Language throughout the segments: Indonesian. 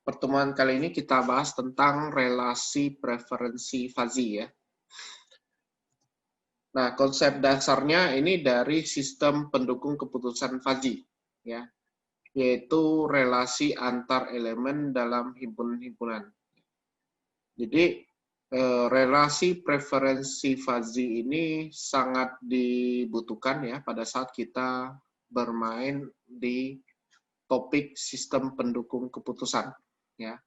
Pertemuan kali ini kita bahas tentang relasi preferensi fuzzy ya. Nah, konsep dasarnya ini dari sistem pendukung keputusan fuzzy ya, yaitu relasi antar elemen dalam himpunan-himpunan. Jadi relasi preferensi fuzzy ini sangat dibutuhkan ya pada saat kita bermain di topik sistem pendukung keputusan ya.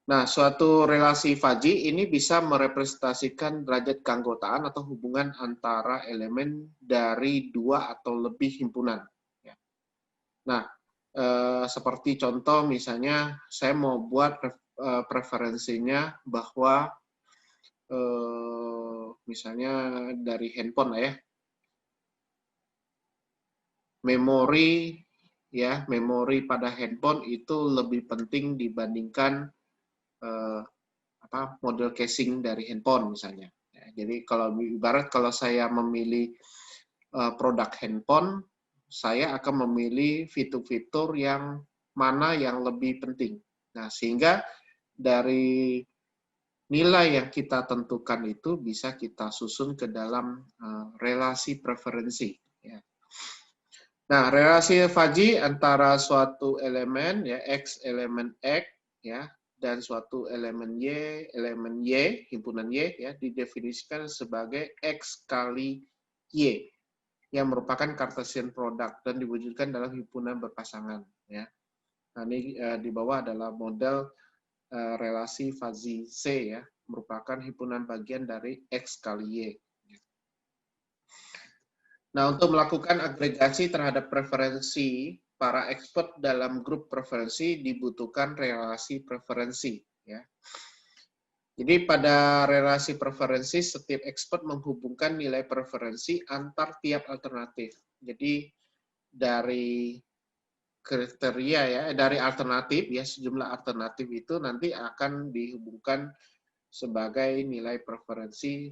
Nah, suatu relasi fuzzy ini bisa merepresentasikan derajat keanggotaan atau hubungan antara elemen dari dua atau lebih himpunan. Ya. Nah, seperti contoh misalnya saya mau buat preferensinya bahwa misalnya dari handphone ya, memori pada handphone itu lebih penting dibandingkan model casing dari handphone misalnya. Ya, jadi kalau ibarat kalau saya memilih produk handphone, saya akan memilih fitur-fitur yang mana yang lebih penting. Nah, sehingga dari nilai yang kita tentukan itu bisa kita susun ke dalam relasi preferensi. Ya. Nah, relasi fuzzy antara suatu elemen ya X elemen X ya dan suatu elemen Y, himpunan Y ya didefinisikan sebagai X kali Y yang merupakan Cartesian product dan diwujudkan dalam himpunan berpasangan ya. Nah, ini di bawah adalah model relasi fuzzy C ya, merupakan himpunan bagian dari X kali Y. Nah, untuk melakukan agregasi terhadap preferensi para expert dalam grup preferensi dibutuhkan relasi preferensi. Ya. Jadi pada relasi preferensi, setiap expert menghubungkan nilai preferensi antar tiap alternatif. Jadi dari kriteria ya, dari alternatif ya, sejumlah alternatif itu nanti akan dihubungkan sebagai nilai preferensi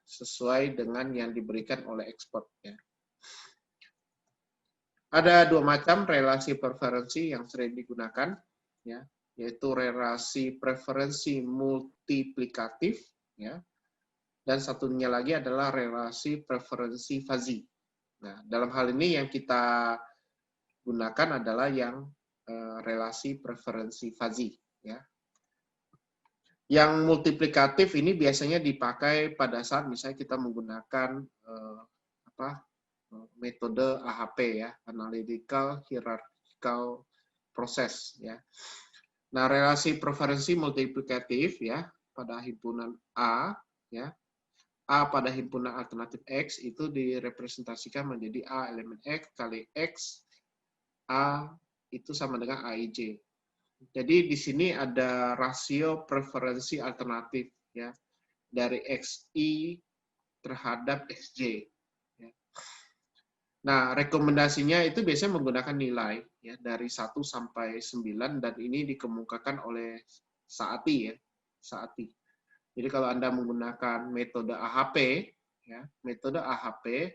sesuai dengan yang diberikan oleh expert. Ya. Ada dua macam relasi preferensi yang sering digunakan, ya, yaitu relasi preferensi multiplikatif, ya, dan satunya lagi adalah relasi preferensi fuzzy. Nah, dalam hal ini yang kita gunakan adalah yang relasi preferensi fuzzy, ya. Yang multiplikatif ini biasanya dipakai pada saat misalnya kita menggunakan metode AHP ya, Analytical Hierarchical Process ya. Nah, relasi preferensi multiplikatif ya pada himpunan A ya. A pada himpunan alternatif X itu direpresentasikan menjadi A elemen X kali X A itu sama dengan AIJ. Jadi di sini ada rasio preferensi alternatif ya dari XI terhadap XJ. Nah, rekomendasinya itu biasanya menggunakan nilai ya dari 1 sampai 9 dan ini dikemukakan oleh Saati ya. Saati. Jadi kalau Anda menggunakan metode AHP ya, metode AHP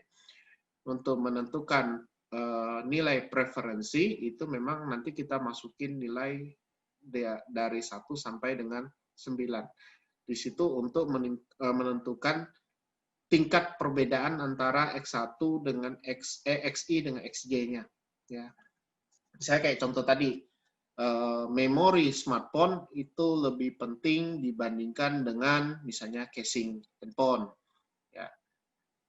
untuk menentukan nilai preferensi itu memang nanti kita masukin nilai dari 1 sampai dengan 9. Di situ untuk menentukan tingkat perbedaan antara X1 dengan XI dengan XJ-nya. Ya. Saya kayak contoh tadi, memori smartphone itu lebih penting dibandingkan dengan misalnya casing handphone. Ya.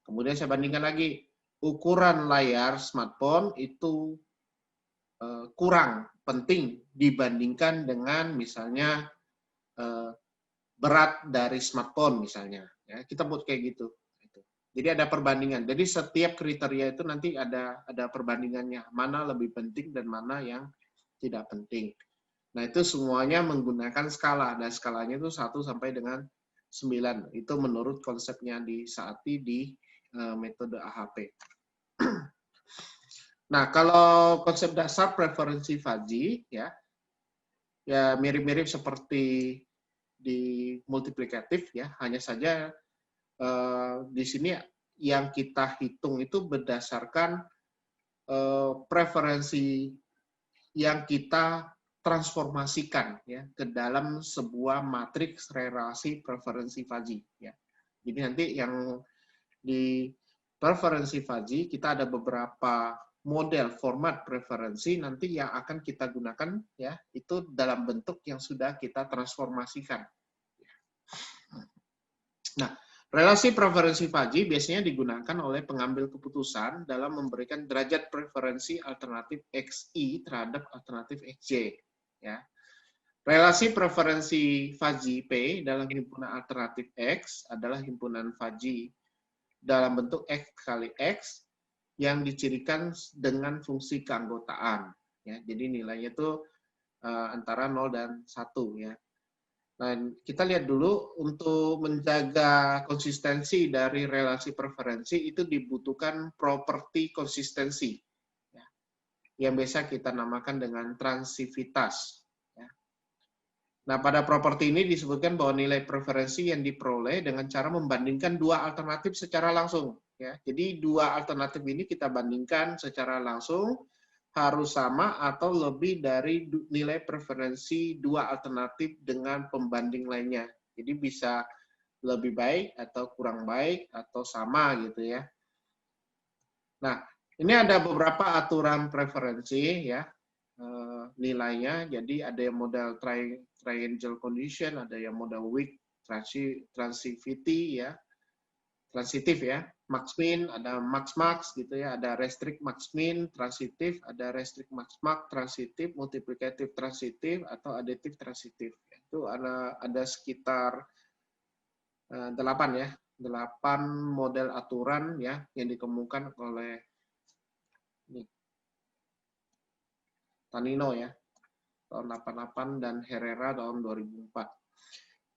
Kemudian saya bandingkan lagi, ukuran layar smartphone itu kurang penting dibandingkan dengan misalnya berat dari smartphone misalnya. Ya, kita buat kayak gitu. Jadi ada perbandingan. Jadi setiap kriteria itu nanti ada perbandingannya. Mana lebih penting dan mana yang tidak penting. Nah, itu semuanya menggunakan skala. Dan skalanya itu 1 sampai dengan 9. Itu menurut konsepnya di Saati di metode AHP. Nah, kalau konsep dasar preferensi fuzzy, ya mirip-mirip seperti di multiplikatif, ya. Hanya saja di sini yang kita hitung itu berdasarkan preferensi yang kita transformasikan ya ke dalam sebuah matriks relasi preferensi fuzzy ya. Jadi nanti yang di preferensi fuzzy kita ada beberapa model format preferensi nanti yang akan kita gunakan ya itu dalam bentuk yang sudah kita transformasikan. Nah, relasi preferensi fuzzy biasanya digunakan oleh pengambil keputusan dalam memberikan derajat preferensi alternatif XI terhadap alternatif XJ. Ya. Relasi preferensi fuzzy P dalam himpunan alternatif X adalah himpunan fuzzy dalam bentuk X kali X yang dicirikan dengan fungsi keanggotaan. Ya, jadi nilainya itu antara 0 dan 1. Ya. Nah, kita lihat dulu untuk menjaga konsistensi dari relasi preferensi itu dibutuhkan properti konsistensi, ya, yang biasa kita namakan dengan transivitas. Ya. Nah, pada properti ini disebutkan bahwa nilai preferensi yang diperoleh dengan cara membandingkan dua alternatif secara langsung. Ya. Jadi dua alternatif ini kita bandingkan secara langsung, harus sama atau lebih dari nilai preferensi dua alternatif dengan pembanding lainnya. Jadi bisa lebih baik atau kurang baik atau sama gitu ya. Nah, ini ada beberapa aturan preferensi ya nilainya. Jadi ada yang model triangle condition, ada yang model weak transivity ya. Transitif ya, max min, ada max max gitu ya, ada restrict max min transitif, ada restrict max max transitif, multiplicative transitif atau additive transitif. Itu ada sekitar 8 ya, 8 model aturan ya yang dikemukakan oleh Tanino ya tahun 88 dan Herrera tahun 2004.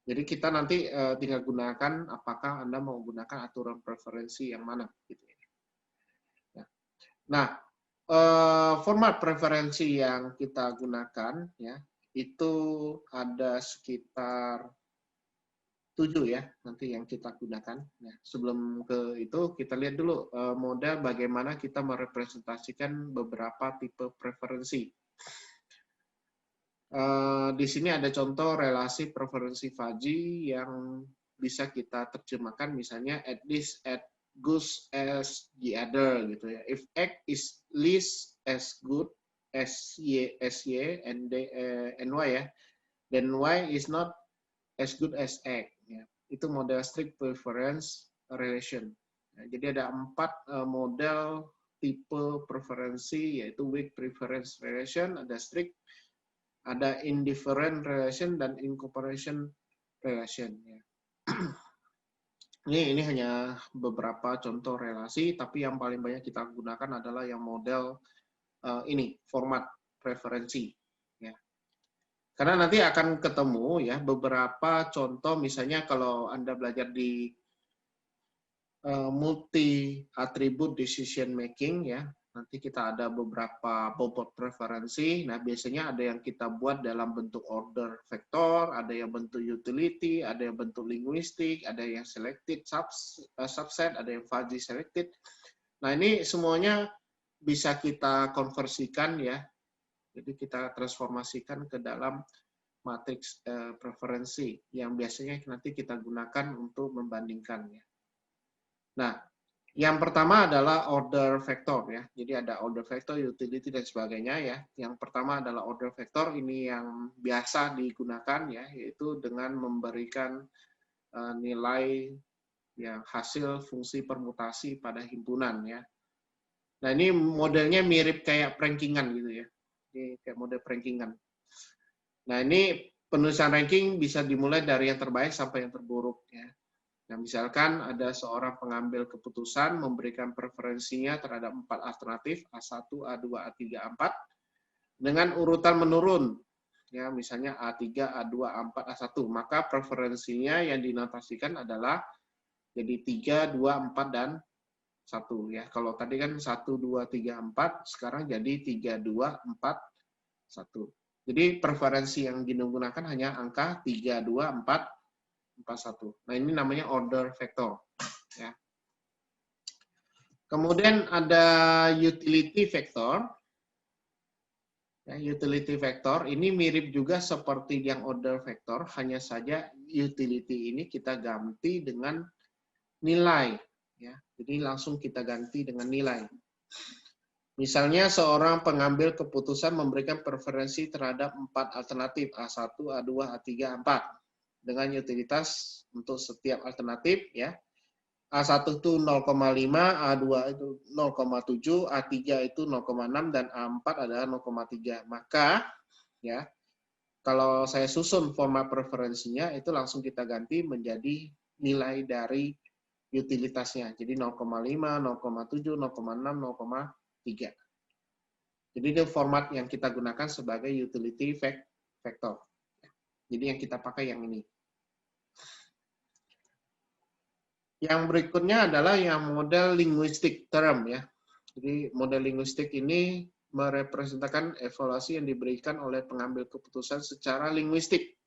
Jadi kita nanti tinggal gunakan apakah Anda mau gunakan aturan preferensi yang mana. Gitu ya. Nah, format preferensi yang kita gunakan ya itu ada sekitar 7 ya nanti yang kita gunakan. Nah, sebelum ke itu kita lihat dulu model bagaimana kita merepresentasikan beberapa tipe preferensi. Di sini ada contoh relasi preferensi fuzzy yang bisa kita terjemahkan misalnya at least as good as the other gitu ya. If X is least as good as Y and Y ya, then Y is not as good as X. Ya. Itu model strict preference relation. Ya, jadi ada 4 model tipe preferensi yaitu weak preference relation, ada strict, ada indifferent relation dan incorporation relation. Ya. Ini hanya beberapa contoh relasi, tapi yang paling banyak kita gunakan adalah yang model ini format preferensi. Ya. Karena nanti akan ketemu ya beberapa contoh, misalnya kalau Anda belajar di multi attribute decision making ya. Nanti kita ada beberapa bobot preferensi. Nah, biasanya ada yang kita buat dalam bentuk order vektor, ada yang bentuk utility, ada yang bentuk linguistik, ada yang selected subset, ada yang fuzzy selected. Nah, ini semuanya bisa kita konversikan ya. Jadi kita transformasikan ke dalam matriks preferensi yang biasanya nanti kita gunakan untuk membandingkannya. Nah, yang pertama adalah order vector ya. Jadi ada order vector, utility dan sebagainya ya. Yang pertama adalah order vector, ini yang biasa digunakan ya, yaitu dengan memberikan nilai yang hasil fungsi permutasi pada himpunan ya. Nah, ini modelnya mirip kayak rankingan gitu ya. Ini kayak model rankingan. Nah, ini penulisan ranking bisa dimulai dari yang terbaik sampai yang terburuk ya. Nah, misalkan ada seorang pengambil keputusan memberikan preferensinya terhadap 4 alternatif, A1, A2, A3, A4, dengan urutan menurun. Ya, misalnya A3, A2, A4, A1. Maka preferensinya yang dinotasikan adalah jadi 3, 2, 4, dan 1. Ya, kalau tadi kan 1, 2, 3, 4, sekarang jadi 3, 2, 4, 1. Jadi preferensi yang digunakan hanya angka 3, 2, 4, 41. Nah, ini namanya order vector. Ya. Kemudian ada utility vector. Ya, utility vector ini mirip juga seperti yang order vector, hanya saja utility ini kita ganti dengan nilai. Ya, jadi langsung kita ganti dengan nilai. Misalnya seorang pengambil keputusan memberikan preferensi terhadap 4 alternatif A1, A2, A3, A4 dengan utilitas untuk setiap alternatif ya. A1 itu 0,5, A2 itu 0,7, A3 itu 0,6 dan A4 adalah 0,3. Maka ya, kalau saya susun format preferensinya itu langsung kita ganti menjadi nilai dari utilitasnya. Jadi 0,5, 0,7, 0,6, 0,3. Jadi itu format yang kita gunakan sebagai utility vector. Jadi yang kita pakai yang ini. Yang berikutnya adalah yang model linguistic term ya. Jadi model linguistik ini merepresentasikan evaluasi yang diberikan oleh pengambil keputusan secara linguistik.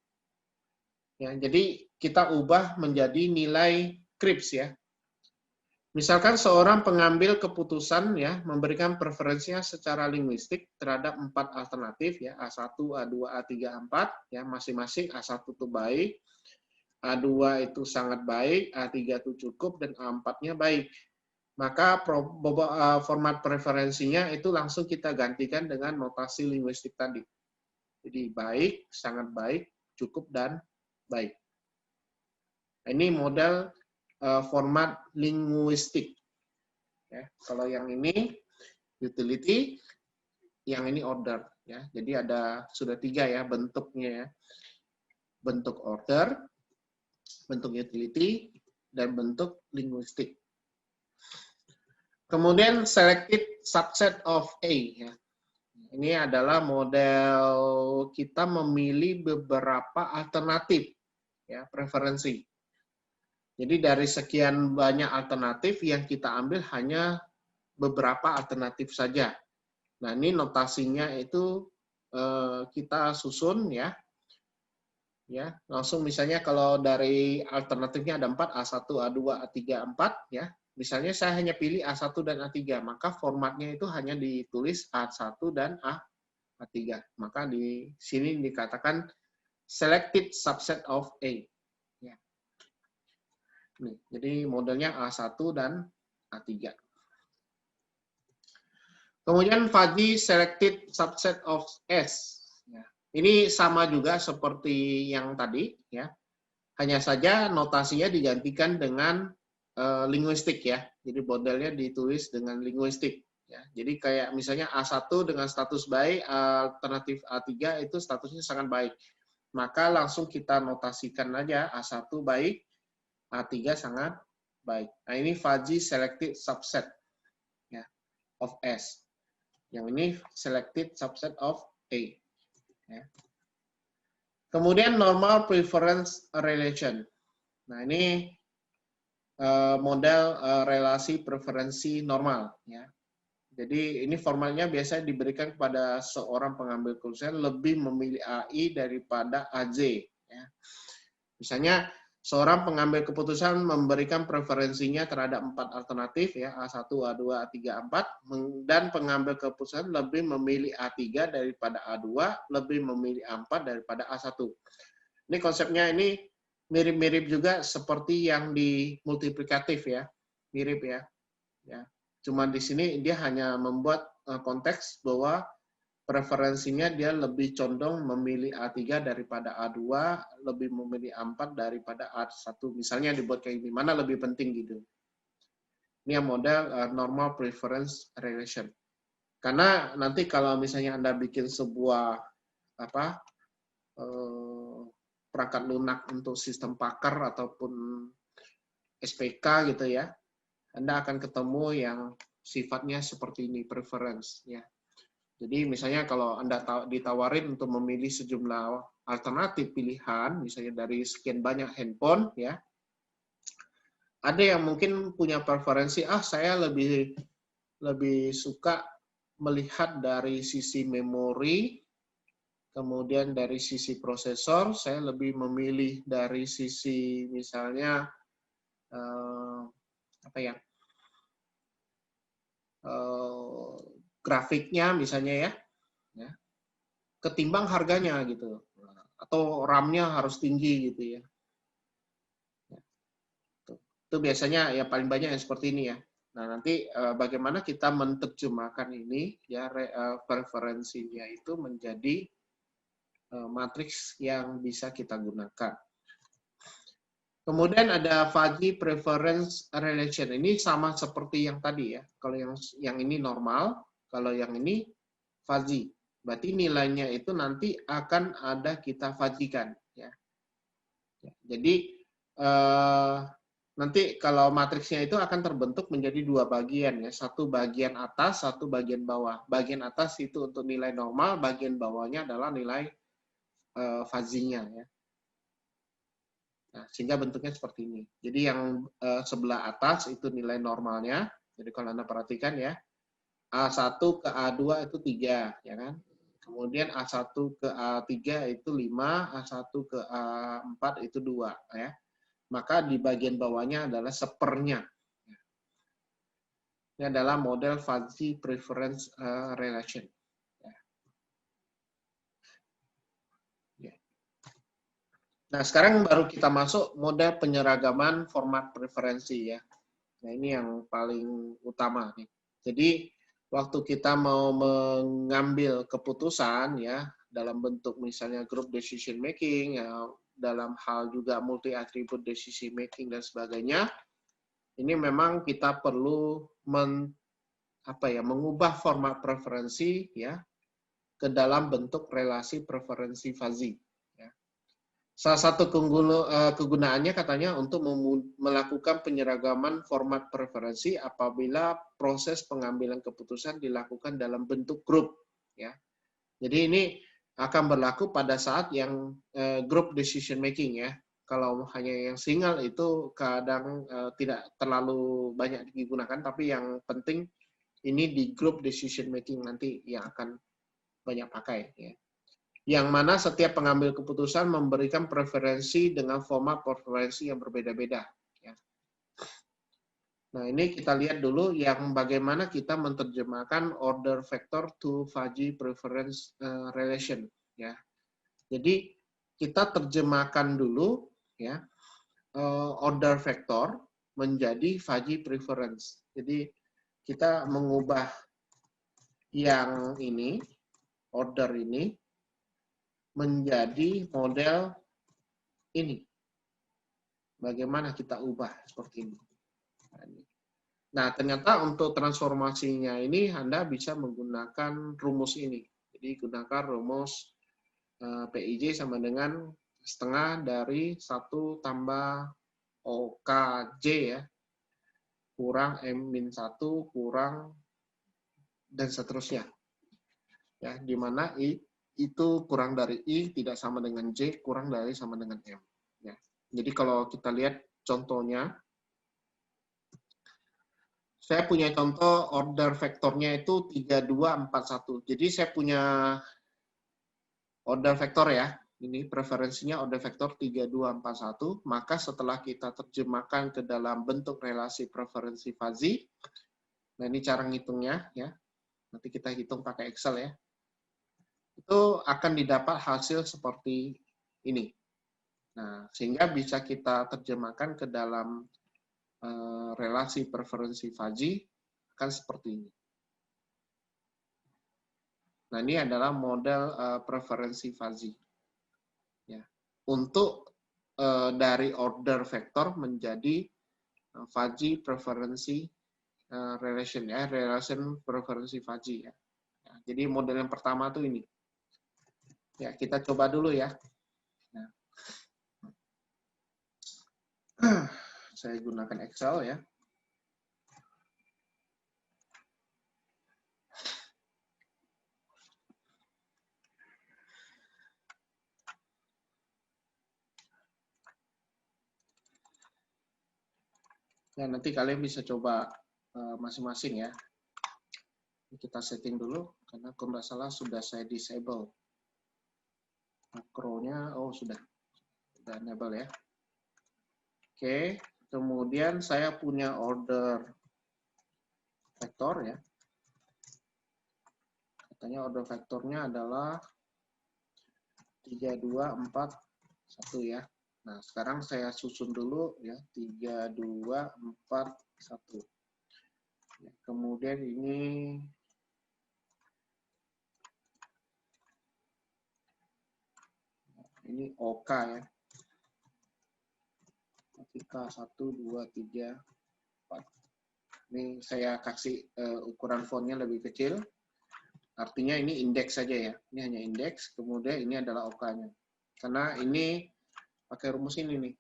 Ya, jadi kita ubah menjadi nilai CRIPS ya. Misalkan seorang pengambil keputusan ya memberikan preferensinya secara linguistik terhadap 4 alternatif ya, A1, A2, A3, A4 ya, masing-masing A1 itu baik, A2 itu sangat baik, A3 itu cukup dan A4-nya baik. Maka format preferensinya itu langsung kita gantikan dengan notasi linguistik tadi. Jadi baik, sangat baik, cukup dan baik. Ini model format linguistik. Ya, kalau yang ini utility, yang ini order. Ya, jadi ada sudah 3 ya bentuknya ya. Bentuk order, bentuk utility, dan bentuk linguistik. Kemudian selected subset of A. Ya. Ini adalah model kita memilih beberapa alternatif ya preferensi. Jadi dari sekian banyak alternatif yang kita ambil hanya beberapa alternatif saja. Nah, ini notasinya itu kita susun ya. Ya, langsung misalnya kalau dari alternatifnya ada 4, A1, A2, A3, A4 ya. Misalnya saya hanya pilih A1 dan A3, maka formatnya itu hanya ditulis A1 dan A3. Maka di sini dikatakan selected subset of A. Ya. Nih, jadi modelnya A1 dan A3. Kemudian fuzzy selected subset of S. Ya. Ini sama juga seperti yang tadi, ya. Hanya saja notasinya digantikan dengan linguistik ya. Jadi modelnya ditulis dengan linguistik. Ya. Jadi kayak misalnya A1 dengan status baik, alternatif A3 itu statusnya sangat baik. Maka langsung kita notasikan aja A1 baik, A3 sangat baik. Nah ini fuzzy selected subset ya, of S. Yang ini selected subset of A. Ya. Kemudian normal preference relation. Nah ini model relasi preferensi normal. Ya. Jadi ini formalnya biasanya diberikan kepada seorang pengambil keputusan lebih memilih AI daripada AJ. Ya. Misalnya seorang pengambil keputusan memberikan preferensinya terhadap 4 alternatif ya A1, A2, A3, A4 dan pengambil keputusan lebih memilih A3 daripada A2, lebih memilih A4 daripada A1. Ini konsepnya ini mirip-mirip juga seperti yang di multiplikatif ya. Mirip ya. Ya. Cuma di sini dia hanya membuat konteks bahwa preferensinya dia lebih condong memilih A3 daripada A2, lebih memilih A4 daripada A1. Misalnya dibuat kayak ini, mana lebih penting gitu. Ini yang model normal preference relation. Karena nanti kalau misalnya Anda bikin sebuah perangkat lunak untuk sistem Packer ataupun SPK gitu ya, Anda akan ketemu yang sifatnya seperti ini, preference ya. Jadi misalnya kalau Anda ditawarin untuk memilih sejumlah alternatif pilihan, misalnya dari sekian banyak handphone, ya, ada yang mungkin punya preferensi, saya lebih suka melihat dari sisi memori, kemudian dari sisi prosesor, saya lebih memilih dari sisi misalnya grafiknya misalnya ya. ketimbang harganya gitu. Atau RAM-nya harus tinggi gitu ya. Itu biasanya ya paling banyak yang seperti ini ya. Nah, nanti bagaimana kita menerjemahkan ini ya preferensinya itu menjadi matriks yang bisa kita gunakan. Kemudian ada fuzzy preference relation. Ini sama seperti yang tadi ya. Kalau yang ini normal, kalau yang ini fuzzy. Berarti nilainya itu nanti akan ada kita fuzzy-kan ya. Jadi nanti kalau matriksnya itu akan terbentuk menjadi dua bagian ya, satu bagian atas, satu bagian bawah. Bagian atas itu untuk nilai normal, bagian bawahnya adalah nilai fuzzy-nya ya. Nah, sehingga bentuknya seperti ini. Jadi yang sebelah atas itu nilai normalnya. Jadi kalau Anda perhatikan ya, A1 ke A2 itu 3 ya kan. Kemudian A1 ke A3 itu 5, A1 ke A4 itu 2 ya. Maka di bagian bawahnya adalah sepernya. Ini adalah model fuzzy preference relation. Nah, sekarang baru kita masuk model penyeragaman format preferensi ya. Nah, ini yang paling utama nih. Jadi, waktu kita mau mengambil keputusan ya, dalam bentuk misalnya group decision making, ya, dalam hal juga multi attribute decision making dan sebagainya, ini memang kita perlu mengubah format preferensi ya ke dalam bentuk relasi preferensi fuzzy. Ya. Salah satu kegunaannya katanya untuk melakukan penyeragaman format preferensi apabila proses pengambilan keputusan dilakukan dalam bentuk grup. Ya. Jadi ini akan berlaku pada saat yang group decision making ya. Kalau hanya yang single itu kadang tidak terlalu banyak digunakan, tapi yang penting ini di group decision making nanti yang akan banyak pakai. Ya. Yang mana setiap pengambil keputusan memberikan preferensi dengan format preferensi yang berbeda-beda. Ya. Nah, ini kita lihat dulu yang bagaimana kita menerjemahkan order vector to fuzzy preference relation. Ya. Jadi kita terjemahkan dulu ya order vector menjadi fuzzy preference. Jadi kita mengubah yang ini, order ini, menjadi model ini. Bagaimana kita ubah seperti ini. Nah, ternyata untuk transformasinya ini Anda bisa menggunakan rumus ini. Jadi gunakan rumus PIJ sama dengan setengah dari 1 tambah OKJ ya, kurang M-1 kurang dan seterusnya. Ya, di mana I itu kurang dari I tidak sama dengan J, kurang dari sama dengan M. Ya. Jadi kalau kita lihat contohnya, saya punya contoh order vektornya itu 3241. Jadi saya punya order vektor ya, ini preferensinya order vektor 3241, maka setelah kita terjemahkan ke dalam bentuk relasi preferensi fuzzy, nah ini cara ngitungnya ya, nanti kita hitung pakai Excel ya, itu akan didapat hasil seperti ini. Nah, sehingga bisa kita terjemahkan ke dalam relasi preferensi fuzzy akan seperti ini. Nah, ini adalah model preferensi fuzzy. Ya. Untuk dari order vector menjadi fuzzy preferensi relation ya, relation preferensi fuzzy ya. Ya. Jadi model yang pertama tuh ini. Ya, kita coba dulu ya. Nah. Saya gunakan Excel ya. Ya, nanti kalian bisa coba masing-masing ya. Kita setting dulu, karena kalau nggak salah sudah saya disable. Makronya, oh sudah enable ya. Oke, kemudian saya punya order vektor ya. Katanya order vektornya adalah 3, 2, 4, 1 ya. Nah, sekarang saya susun dulu ya, 3, 2, 4, 1. Kemudian ini OK ya. Ketika 1, 2, 3, 4. Ini saya kasih ukuran fontnya lebih kecil. Artinya ini indeks saja ya. Ini hanya indeks, kemudian ini adalah OK-nya. Karena ini pakai rumus ini nih.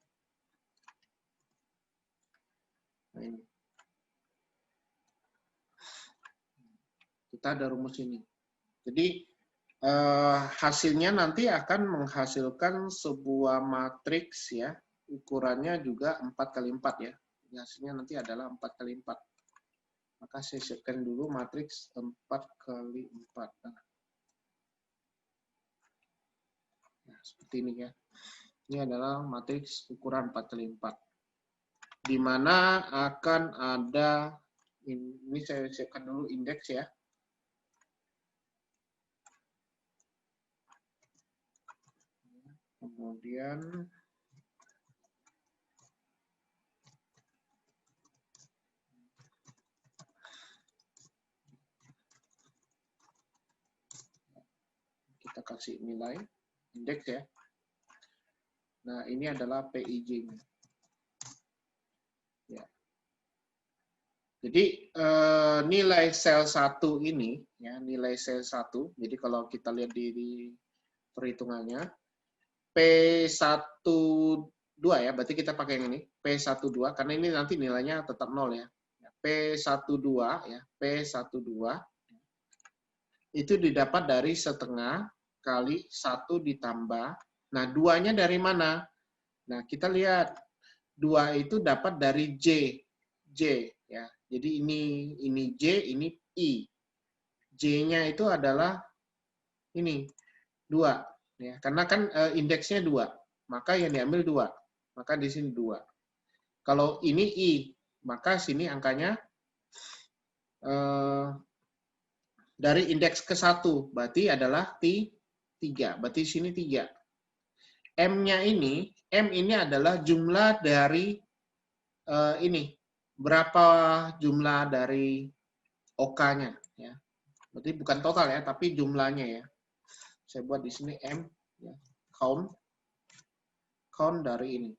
Nah, ini. Kita ada rumus ini. Jadi hasilnya nanti akan menghasilkan sebuah matriks ya. Ukurannya juga 4x4 ya. Jadi hasilnya nanti adalah 4x4. Maka saya siapkan dulu matriks 4x4. Nah, seperti ini ya. Ini adalah matriks ukuran 4x4. Di mana akan ada, ini saya siapkan dulu indeks ya. Kemudian kita kasih nilai indeks ya. Nah, ini adalah PIJ-nya. Ya. Jadi nilai sel 1 ini ya, nilai sel 1. Jadi kalau kita lihat di perhitungannya P12 ya, berarti kita pakai yang ini, P12 karena ini nanti nilainya tetap 0 ya. P12 ya, P12 itu didapat dari setengah kali 1 ditambah. Nah, 2-nya dari mana? Nah, kita lihat 2 itu dapat dari J ya. Jadi ini J, ini I. J-nya itu adalah ini 2 ya. Karena kan indeksnya 2, maka yang diambil 2. Maka di sini 2. Kalau ini I, maka sini angkanya dari indeks ke 1, berarti adalah 3. Berarti sini 3. M-nya M ini adalah jumlah dari ini. Berapa jumlah dari OK-nya ya. Berarti bukan total ya, tapi jumlahnya ya. Saya buat di sini M ya. Count dari ini.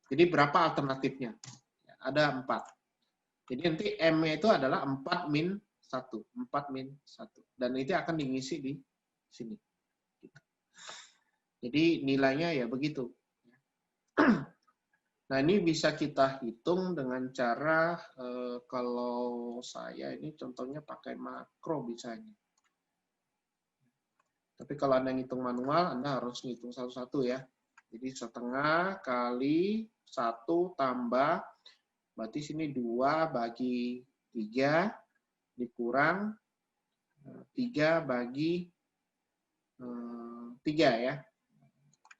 Jadi berapa alternatifnya? Ya, ada 4. Jadi nanti M-nya itu adalah 4 min 1. 4 min 1. Dan itu akan diisi di sini. Jadi nilainya ya begitu. Nah, ini bisa kita hitung dengan cara, kalau saya ini contohnya pakai makro bisanya. Tapi kalau Anda ngitung manual, Anda harus ngitung satu-satu ya. Jadi setengah kali 1 tambah, berarti sini 2 bagi 3, dikurang 3 bagi 3 ya.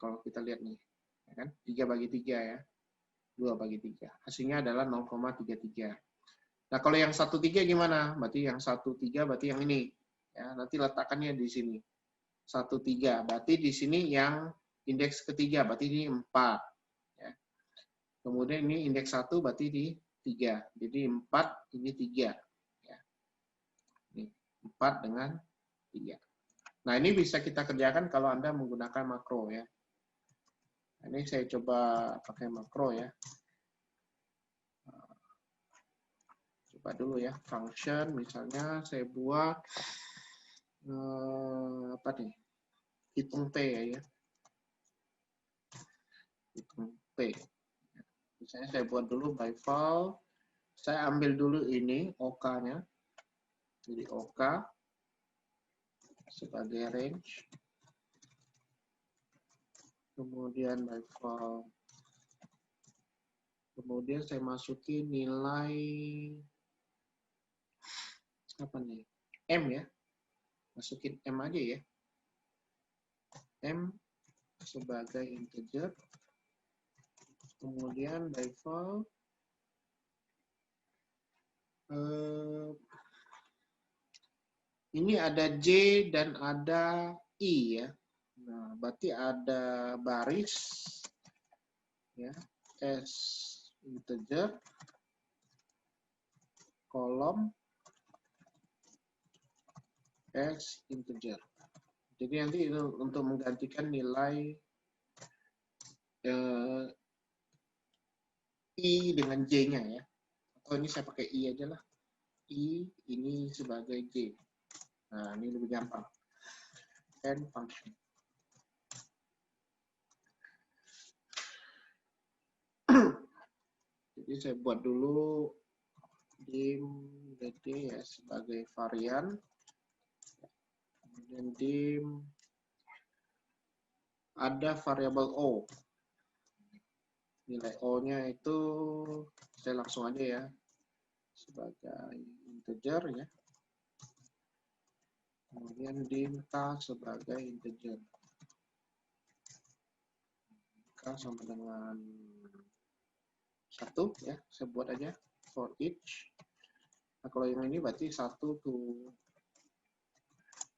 Kalau kita lihat nih, ya kan? 3 bagi 3 ya. 2 bagi 3. Hasilnya adalah 0,33. Nah, kalau yang 1,3 gimana? Berarti yang 1,3 berarti yang ini. Ya, nanti letakkannya di sini. 1,3. Berarti di sini yang indeks ketiga, berarti ini 4. Ya. Kemudian ini indeks 1 berarti di 3. Jadi 4, ini 3. Ya. Ini 4 dengan 3. Nah, ini bisa kita kerjakan kalau Anda menggunakan makro ya. Ini saya coba pakai makro ya. Coba dulu ya, function misalnya saya buat apa nih? Hitung P ya. Hitung P. Misalnya saya buat dulu by file. Saya ambil dulu ini OK-nya. Jadi OK sebagai range. Kemudian by file. Kemudian saya masukin nilai apa nih? M ya. Masukin M aja ya. M sebagai integer. Kemudian by file ini ada J dan ada I ya. Nah, berarti ada baris ya, S integer, kolom S integer. Jadi nanti itu untuk menggantikan nilai I dengan J-nya ya. Atau ini saya pakai I aja lah. I ini sebagai J. Nah, ini lebih gampang. And function. Jadi saya buat dulu dim dd ya sebagai varian. Kemudian dim ada variabel O. Nilai O-nya itu saya langsung aja ya sebagai integer ya. Kemudian dim k sebagai integer. K sama dengan 1 ya, saya buat aja for each. Nah, kalau yang ini berarti 1 to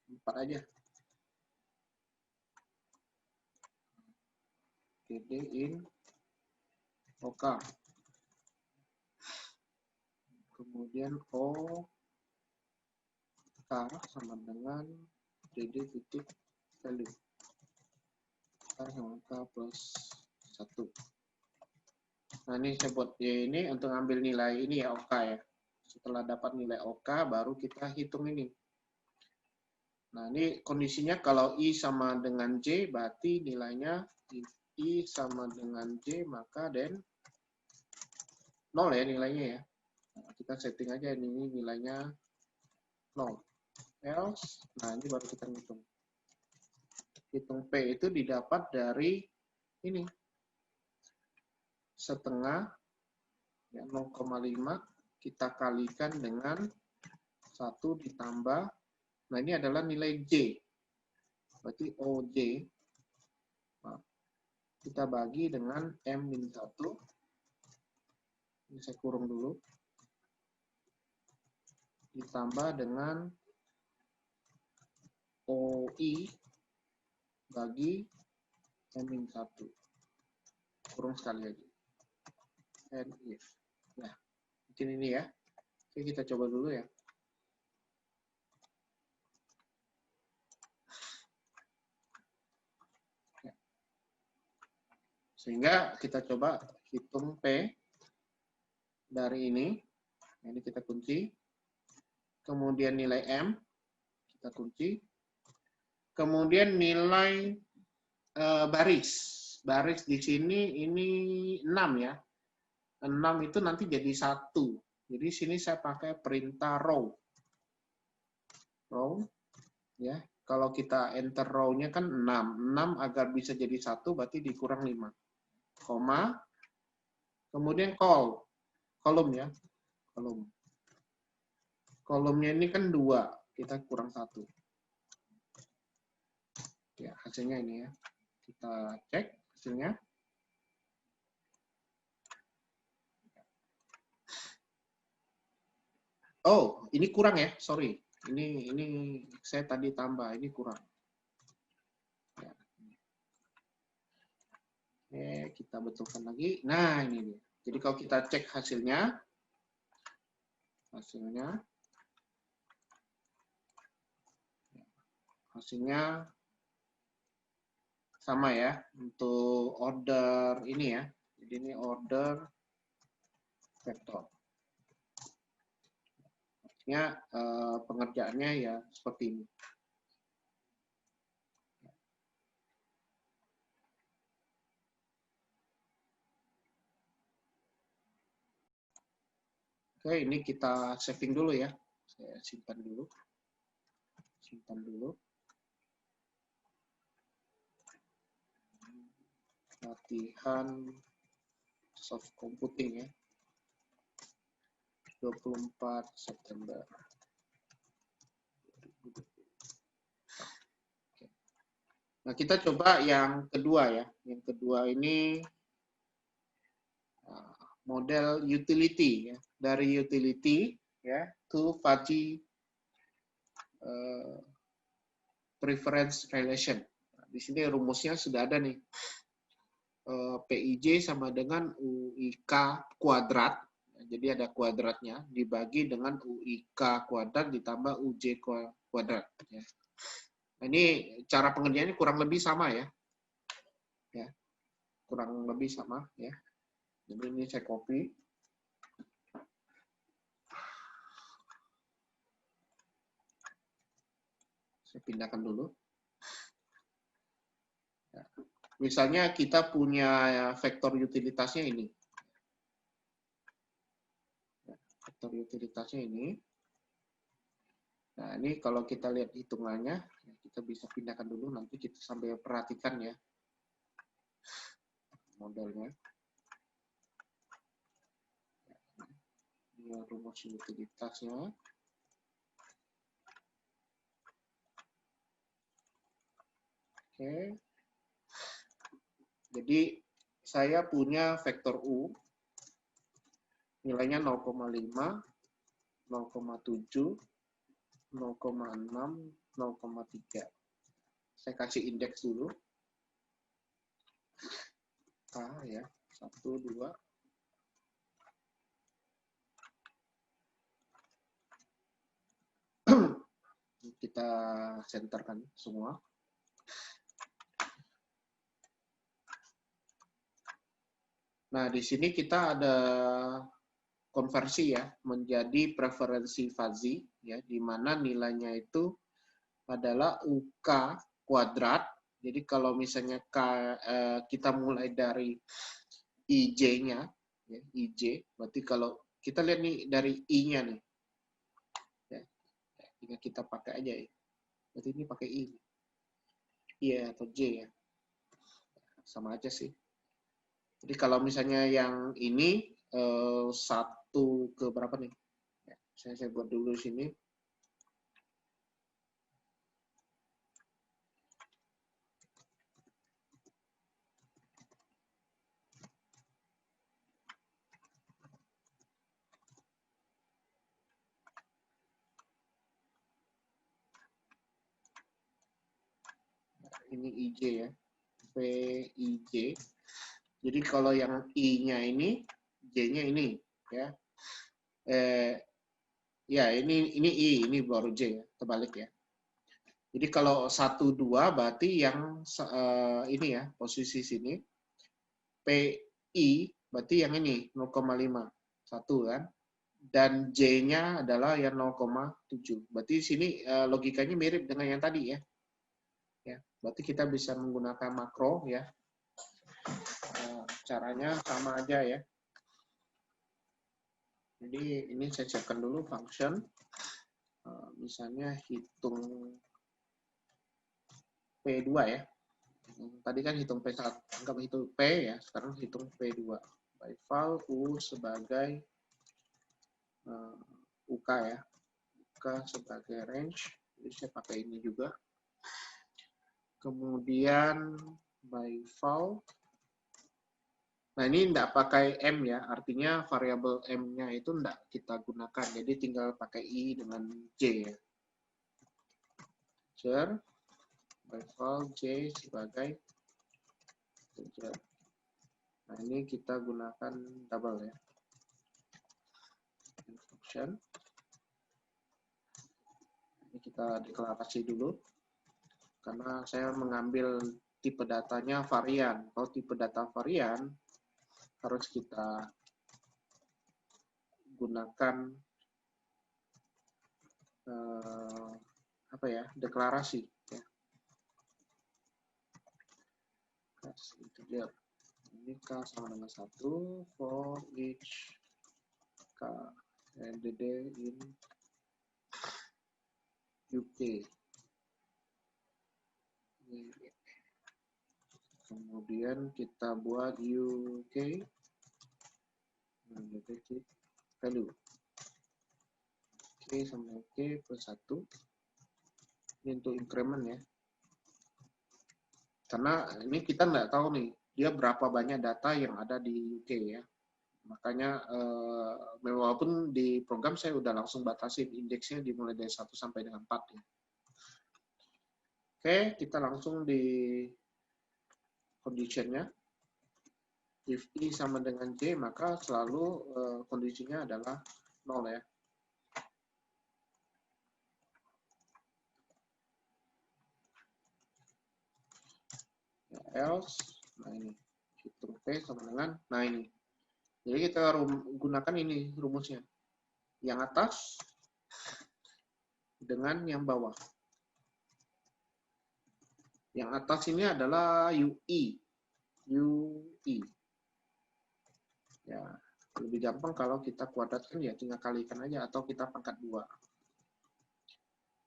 4 aja. dd in OK. Kemudian O K sama dengan dd titik value. K sama K plus 1. Nah, ini saya buat ya, ini untuk ambil nilai ini ya OK ya. Setelah dapat nilai OK, baru kita hitung ini. Nah, ini kondisinya kalau I sama dengan J, berarti nilainya I sama dengan J, maka dan 0 ya nilainya ya. Nah, kita setting aja ini nilainya 0. Else, nah ini baru kita hitung. Hitung P itu didapat dari ini. Setengah ya, 0,5 kita kalikan dengan 1 ditambah, nah ini adalah nilai J, berarti OJ kita bagi dengan M-1, ini saya kurung dulu, ditambah dengan OI bagi M-1, kurung sekali lagi, and if. Nah, mungkin ini ya. Oke, kita coba dulu ya. Sehingga kita coba hitung P dari ini. Ini kita kunci. Kemudian nilai M kita kunci. Kemudian nilai baris. Baris di sini ini 6 ya. 6 itu nanti jadi 1. Jadi sini saya pakai perintah row. Row ya. Kalau kita enter row-nya kan 6. 6 agar bisa jadi 1 berarti dikurang 5. Koma. Kemudian kolom ya. Kolomnya ini kan 2. Kita kurang 1. Ya, hasilnya ini ya. Kita cek hasilnya. Oh, ini kurang ya, sorry. Ini saya tadi tambah, ini kurang. Ya. Oke, kita betulkan lagi. Nah, ini dia. Jadi kalau kita cek hasilnya sama ya untuk order ini ya. Jadi ini order vektor. Artinya pengerjaannya ya seperti ini. Oke, ini kita saving dulu ya. Saya simpan dulu. Latihan soft computing ya. 24 September. Nah, kita coba yang kedua ya. Yang kedua ini model utility ya. Dari utility ya to fuzzy preference relation. Di sini rumusnya sudah ada nih. PIJ sama dengan UIK kuadrat. Jadi ada kuadratnya dibagi dengan UIK kuadrat ditambah UJ kuadrat. Ya. Nah, ini cara pengerjaannya kurang lebih sama ya. Ya, kurang lebih sama ya. Jadi ini saya copy. Saya pindahkan dulu. Ya. Misalnya kita punya vektor utilitasnya ini. Ya, vektor utilitasnya ini. Nah, ini kalau kita lihat hitungannya, kita bisa pindahkan dulu, nanti kita sambil perhatikan ya modelnya. Ini rumus utilitasnya. Oke. Jadi saya punya vektor U, nilainya 0,5, 0,7, 0,6, 0,3. Saya kasih indeks dulu. A ya, 1, 2. Kita senterkan semua. Nah, di sini kita ada konversi ya menjadi preferensi fuzzy ya, di mana nilainya itu adalah UK kuadrat. Jadi kalau misalnya kita mulai dari IJ-nya, ya, IJ, berarti kalau kita lihat nih dari I-nya nih, ya, tinggal kita pakai aja ya. Berarti ini pakai I, I atau J ya, sama aja sih. Jadi kalau misalnya yang ini 1 ke berapa nih? Ya, saya buat dulu di sini. Ini IJ ya, PIJ. Jadi kalau yang I-nya ini, J-nya ini ya. Ya ini I, ini baru J ya, terbalik ya. Jadi kalau 1 2 berarti yang ini ya, posisi sini PI berarti yang ini 0,5 1 kan. Dan J-nya adalah yang 0,7. Berarti sini logikanya mirip dengan yang tadi ya. Ya, berarti kita bisa menggunakan makro ya. Caranya sama aja ya. Jadi ini saya siapkan dulu function. Misalnya hitung P2 ya. Tadi kan hitung P1, anggap hitung P ya, sekarang hitung P2. By val U sebagai UK ya. UK sebagai range. Jadi saya pakai ini juga. Kemudian by val. Nah ini tidak pakai M ya, artinya variabel M-nya itu tidak kita gunakan. Jadi tinggal pakai I dengan J ya. Jar by val J sebagai integer. Nah ini kita gunakan double ya. Function. Ini kita deklarasi dulu. Karena saya mengambil tipe datanya varian. Kalau tipe data varian, harus kita gunakan apa ya, deklarasi ya. Integer. Ini K sama dengan 1 for each K NDD in UK. Kemudian kita buat UK value. Oke sama OK plus 1. Ini untuk increment ya. Karena ini kita nggak tahu nih, dia berapa banyak data yang ada di UK ya. Makanya walaupun di program saya udah langsung batasin indeksnya dimulai dari 1 sampai dengan 4 ya. Oke, kita langsung di conditionnya. If I sama dengan J, maka selalu kondisinya adalah 0 ya. Else, nah ini. Hitung P sama dengan, nah ini. Jadi kita gunakan ini rumusnya. Yang atas dengan yang bawah. Yang atas ini adalah UI. UI. Ya, lebih gampang kalau kita kuadratkan ya tinggal kalikan aja atau kita pangkat 2.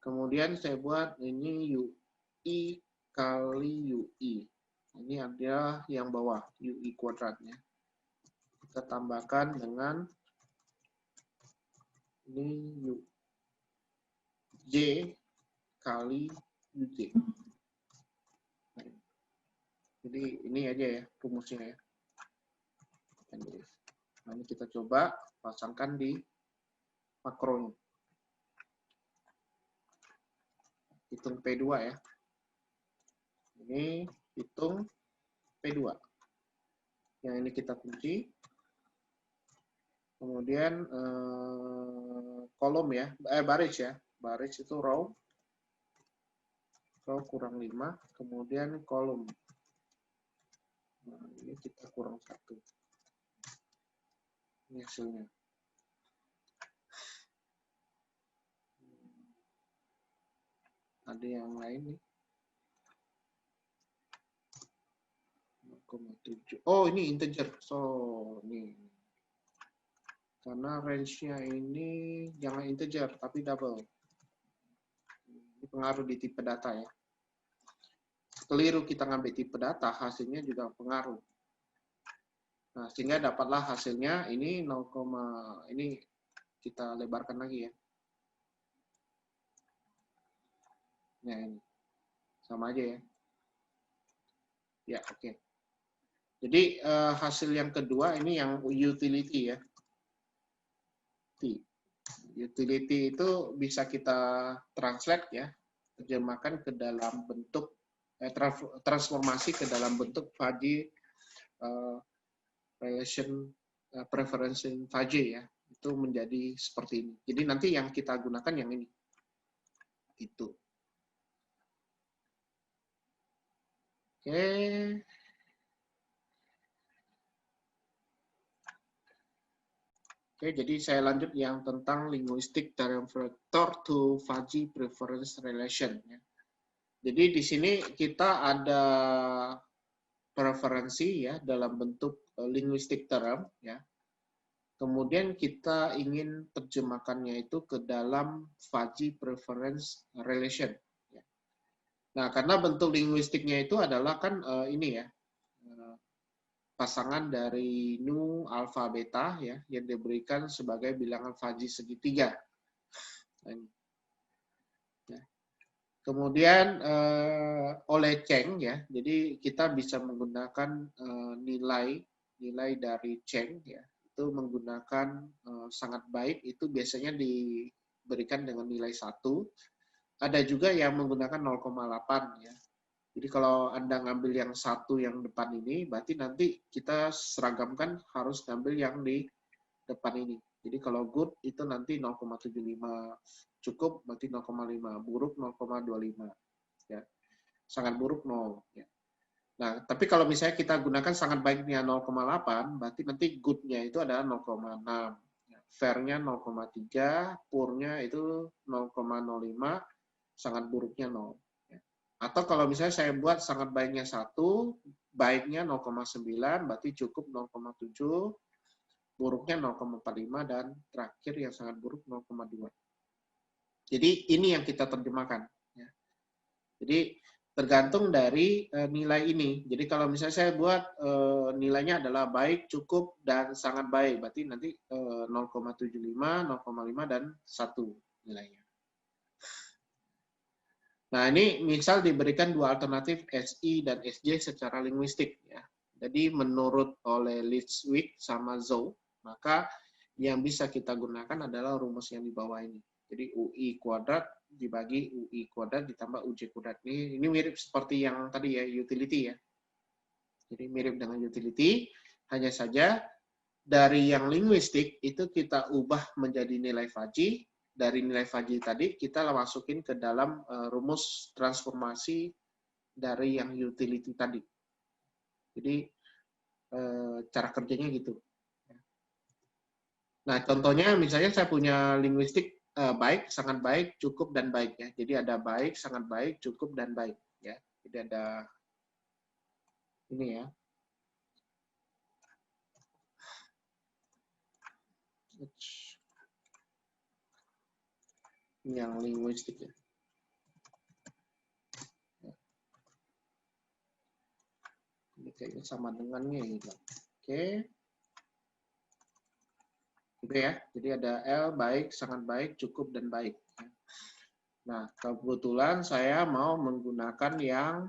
Kemudian saya buat ini UI kali UI. Ini adalah yang bawah, UI kuadratnya. Kita tambahkan dengan ini J kali UJ. Jadi ini aja ya rumusnya ya. Nah, ini kita coba pasangkan di makronya. Hitung P2 ya. Ini hitung P2. Yang ini kita kunci. Kemudian kolom ya, baris ya. Baris itu row. Row kurang 5. Kemudian kolom. Nah, ini kita kurang 1. Ini hasilnya. Ada yang lain nih. 0,7. Oh, ini integer. So, ini. Karena range-nya ini jangan integer, tapi double. Ini pengaruh di tipe data ya. Keliru kita ngambil tipe data, hasilnya juga pengaruh. Nah, sehingga dapatlah hasilnya ini 0, ini kita lebarkan lagi ya. Nah, ini. Sama aja ya. Ya, oke. Jadi hasil yang kedua ini yang utility ya. Utility itu bisa kita translate ya, terjemahkan ke dalam bentuk transformasi ke dalam bentuk fuzzy relation preference fuzzy ya. Itu menjadi seperti ini. Jadi nanti yang kita gunakan yang ini. Itu. Oke. Oke, jadi saya lanjut yang tentang linguistic term vector to fuzzy preference relation. Jadi di sini kita ada preferensi ya dalam bentuk linguistic term ya. Kemudian kita ingin terjemahkannya itu ke dalam fuzzy preference relation. Nah, karena bentuk linguistiknya itu adalah kan ini ya. Pasangan dari nu, alfa, beta ya yang diberikan sebagai bilangan fuzzy segitiga. Kemudian oleh Cheng ya, jadi kita bisa menggunakan nilai dari Cheng ya, itu menggunakan sangat baik itu biasanya diberikan dengan nilai 1. Ada juga yang menggunakan 0,8 ya. Jadi kalau Anda ngambil yang 1 yang depan ini, berarti nanti kita seragamkan harus ngambil yang di depan ini. Jadi kalau good itu nanti 0,75, cukup berarti 0,5, buruk 0,25. Ya. Sangat buruk 0. Ya. Nah, tapi kalau misalnya kita gunakan sangat baiknya 0,8, berarti nanti good-nya itu adalah 0,6. Fair-nya 0,3, poor-nya itu 0,05, sangat buruknya 0. Atau kalau misalnya saya buat sangat baiknya 1, baiknya 0,9, berarti cukup 0,7, buruknya 0,45, dan terakhir yang sangat buruk 0,2. Jadi ini yang kita terjemahkan. Jadi tergantung dari nilai ini. Jadi kalau misalnya saya buat nilainya adalah baik, cukup, dan sangat baik, berarti nanti 0,75, 0,5, dan 1 nilainya. Nah, ini misal diberikan dua alternatif SI dan SJ secara linguistik. Ya. Jadi menurut oleh Litzwig sama Zhou, maka yang bisa kita gunakan adalah rumus yang di bawah ini. Jadi UI kuadrat dibagi UI kuadrat ditambah UJ kuadrat. Ini mirip seperti yang tadi ya, utility ya. Jadi mirip dengan utility, hanya saja dari yang linguistik itu kita ubah menjadi nilai Fuzzy. Dari nilai Fuzzy tadi kita masukin ke dalam rumus transformasi dari yang utility tadi. Jadi cara kerjanya gitu. Nah, contohnya misalnya saya punya linguistik baik, sangat baik, cukup, dan baik ya. Jadi ada baik, sangat baik, cukup, dan baik ya. Jadi ada ini ya. Ini yang linguistik ya. Ini kayaknya sama dengannya gitu. Oke. Gitu ya. Jadi ada L, baik, sangat baik, cukup, dan baik. Nah, kebetulan saya mau menggunakan yang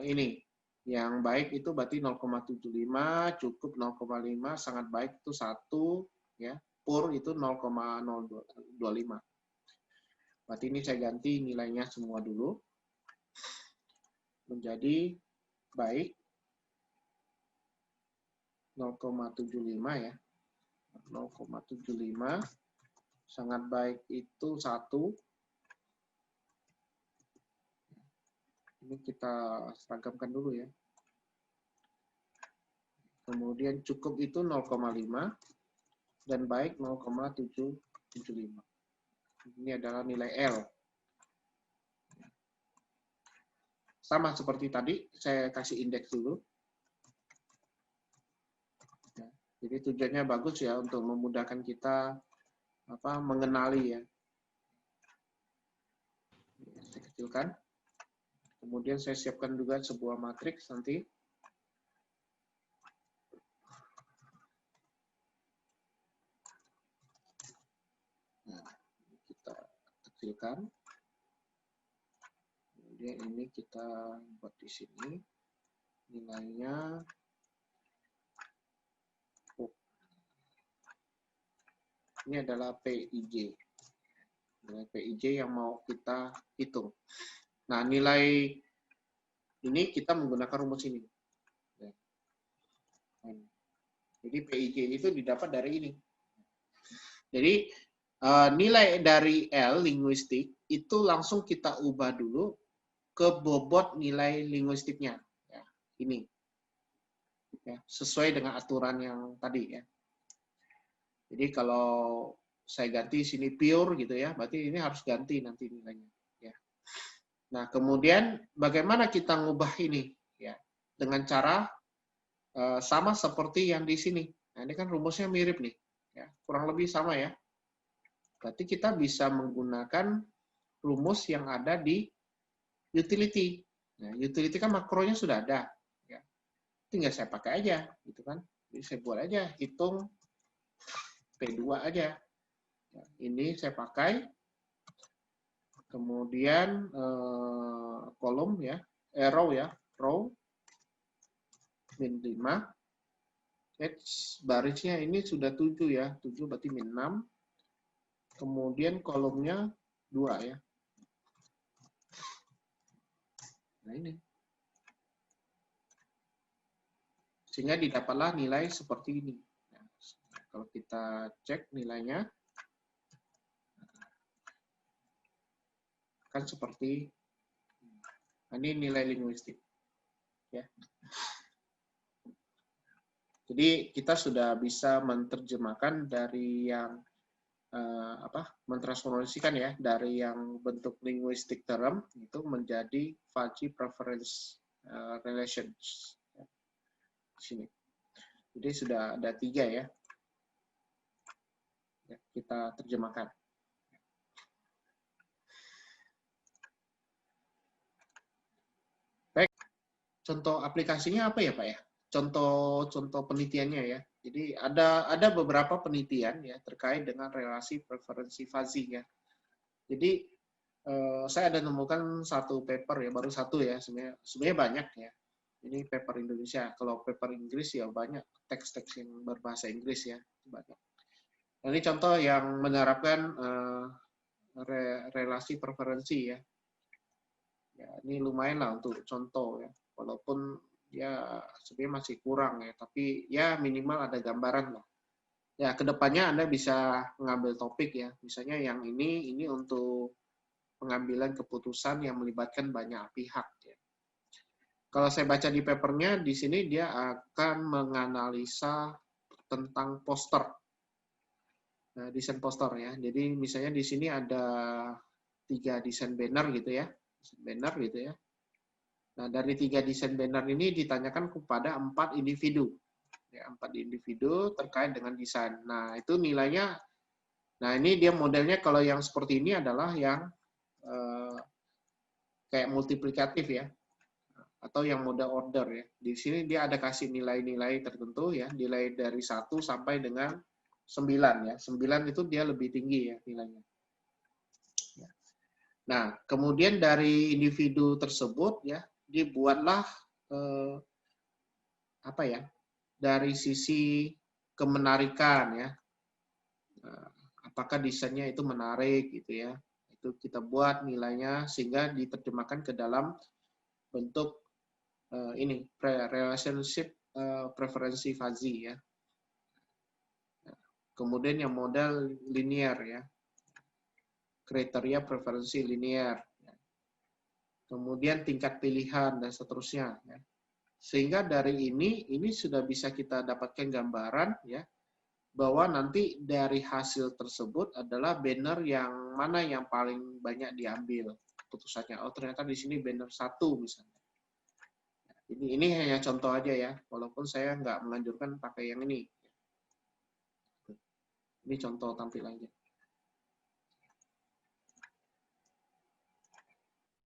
ini. Yang baik itu berarti 0,75, cukup 0,5, sangat baik itu 1, ya. Pur itu 0,025. Berarti ini saya ganti nilainya semua dulu. Menjadi baik 0,75 ya. 0,75, sangat baik itu 1. Ini kita seragamkan dulu ya. Kemudian cukup itu 0,5 dan baik 0,775. Ini adalah nilai L. Sama seperti tadi, saya kasih indeks dulu. Jadi tujuannya bagus ya untuk memudahkan kita mengenali ya. Saya kecilkan. Kemudian saya siapkan juga sebuah matriks nanti. Nah, kita kecilkan. Kemudian ini kita buat di sini. Nilainya ini adalah PIJ. Nilai PIJ yang mau kita hitung. Nah, nilai ini kita menggunakan rumus ini. Jadi PIJ itu didapat dari ini. Jadi nilai dari L linguistik itu langsung kita ubah dulu ke bobot nilai linguistiknya. Ya, ini. Ya, sesuai dengan aturan yang tadi ya. Jadi kalau saya ganti sini pure gitu ya, berarti ini harus ganti nanti nilainya. Ya. Nah, kemudian bagaimana kita ngubah ini? Ya, dengan cara sama seperti yang di sini. Nah, ini kan rumusnya mirip nih. Ya, kurang lebih sama ya. Berarti kita bisa menggunakan rumus yang ada di utility. Nah, utility kan makronya sudah ada. Ya. Tinggal saya pakai aja, gitu kan. Jadi saya buat aja, hitung P2 aja. Ya, ini saya pakai. Kemudian kolom ya, row ya, row min 5. Barisnya ini sudah 7 ya, 7 berarti min 6. Kemudian kolomnya 2 ya. Nah ini. Sehingga didapatlah nilai seperti ini. Nah, kalau kita cek nilainya, kan seperti ini nilai linguistik. Ya. Jadi kita sudah bisa menerjemahkan dari yang mentransformasikan ya dari yang bentuk linguistic term itu menjadi Fuzzy preference relations. Sini. Jadi sudah ada 3 ya. Kita terjemahkan. Baik. Contoh aplikasinya apa ya, Pak ya? Contoh penelitiannya ya. Jadi ada beberapa penelitian ya terkait dengan relasi preferensi fuzzy ya. Jadi saya ada menemukan satu paper ya, baru satu ya, sebenarnya banyak ya. Ini paper Indonesia. Kalau paper Inggris ya banyak teks-teks yang berbahasa Inggris ya, banyak. Nah, ini contoh yang menerapkan relasi preferensi ya. Ya, ini lumayan lah untuk contoh ya. Walaupun ya sebenarnya masih kurang ya, tapi ya minimal ada gambaran lah. Ya, kedepannya Anda bisa mengambil topik ya. Misalnya yang ini untuk pengambilan keputusan yang melibatkan banyak pihak ya. Kalau saya baca di papernya, di sini dia akan menganalisa tentang poster. Nah, desain poster ya. Jadi misalnya di sini ada 3 desain banner gitu ya. Banner gitu ya. Nah, dari 3 desain banner ini ditanyakan kepada 4 individu. Ya, 4 individu terkait dengan desain. Nah, itu nilainya, nah ini dia modelnya kalau yang seperti ini adalah yang kayak multiplikatif ya, atau yang mode order ya. Di sini dia ada kasih nilai-nilai tertentu ya, nilai dari 1 sampai dengan 9 ya. 9 itu dia lebih tinggi ya nilainya. Nah, kemudian dari individu tersebut ya, dibuatlah apa ya? Dari sisi kemenarikan ya. Apakah desainnya itu menarik gitu ya. Itu kita buat nilainya sehingga diterjemahkan ke dalam bentuk ini relationship preferensi fuzzy ya. Kemudian yang model linear ya. Kriteria preferensi linear. Kemudian tingkat pilihan dan seterusnya ya. Sehingga dari ini sudah bisa kita dapatkan gambaran ya bahwa nanti dari hasil tersebut adalah banner yang mana yang paling banyak diambil keputusannya. Oh, ternyata di sini banner 1 misalnya. Ini hanya contoh aja ya, walaupun saya nggak menganjurkan pakai yang ini. Ini contoh tampilannya.